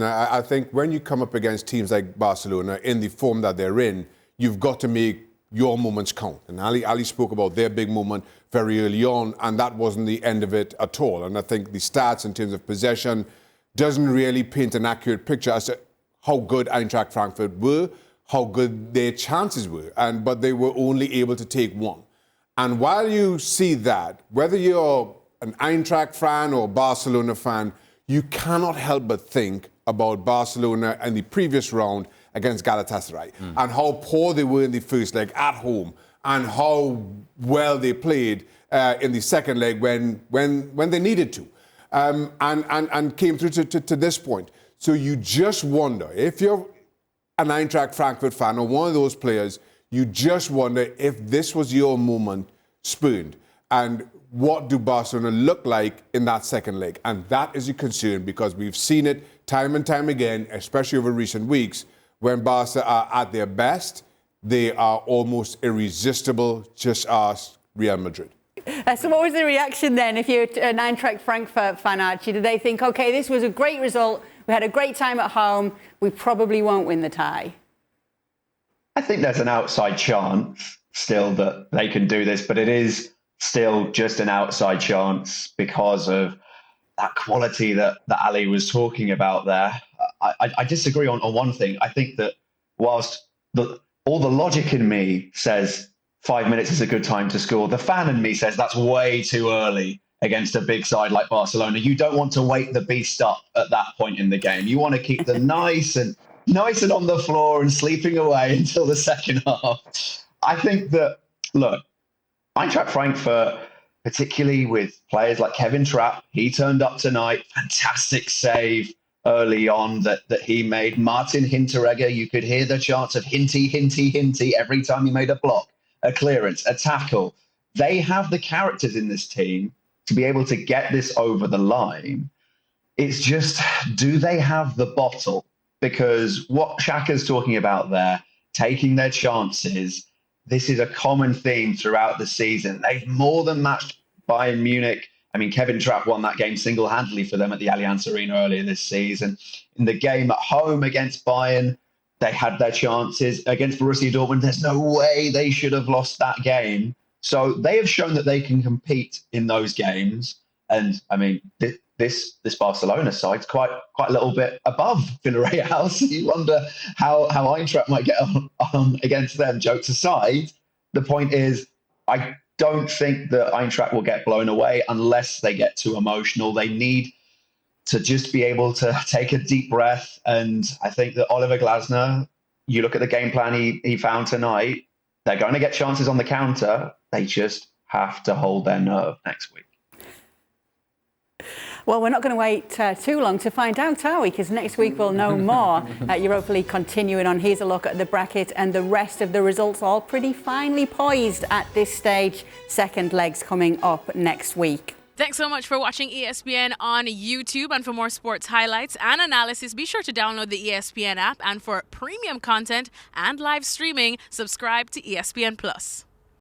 I think when you come up against teams like Barcelona in the form that they're in, you've got to make your moments count. And Ali spoke about their big moment very early on, and that wasn't the end of it at all. And I think the stats in terms of possession doesn't really paint an accurate picture as to how good Eintracht Frankfurt were, how good their chances were, but they were only able to take one. And while you see that, whether you're an Eintracht fan or a Barcelona fan, you cannot help but think about Barcelona and the previous round against Galatasaray and how poor they were in the first leg at home and how well they played in the second leg when they needed to and came through to this point. So you just wonder, if you're an Eintracht Frankfurt fan or one of those players, you just wonder if this was your moment spurned. And what do Barcelona look like in that second leg? And that is a concern because we've seen it time and time again, especially over recent weeks, when Barca are at their best, they are almost irresistible, just ask Real Madrid. So what was the reaction then if you're an Eintracht Frankfurt fan, Archie? Did they think, OK, this was a great result, we had a great time at home, we probably won't win the tie? I think there's an outside chance still that they can do this, but it is still just an outside chance because of that quality that Ali was talking about there. I disagree on one thing. I think that whilst all the logic in me says 5 minutes is a good time to score, the fan in me says that's way too early against a big side like Barcelona. You don't want to wake the beast up at that point in the game. You want to keep them nice and on the floor and sleeping away until the second half. I think that, look, Eintracht Frankfurt, particularly with players like Kevin Trapp, he turned up tonight, fantastic save early on that he made. Martin Hinteregger, you could hear the chants of Hinty, Hinty, Hinty every time he made a block, a clearance, a tackle. They have the characters in this team to be able to get this over the line. It's just, do they have the bottle? Because what Shaka's talking about there, taking their chances, this is a common theme throughout the season. They've more than matched Bayern Munich. I mean, Kevin Trapp won that game single-handedly for them at the Allianz Arena earlier this season. In the game at home against Bayern, they had their chances. Against Borussia Dortmund, there's no way they should have lost that game. So they have shown that they can compete in those games. And, I mean, this Barcelona side's quite a little bit above Villarreal. So you wonder how Eintracht might get on against them. Jokes aside, the point is, I don't think that Eintracht will get blown away unless they get too emotional. They need to just be able to take a deep breath. And I think that Oliver Glasner, you look at the game plan he found tonight, they're going to get chances on the counter. They just have to hold their nerve next week. Well, we're not going to wait too long to find out, are we? Because next week we'll know more. Europa League continuing on. Here's a look at the bracket and the rest of the results, all pretty finely poised at this stage. Second legs coming up next week. Thanks so much for watching ESPN on YouTube. And for more sports highlights and analysis, be sure to download the ESPN app. And for premium content and live streaming, subscribe to ESPN Plus.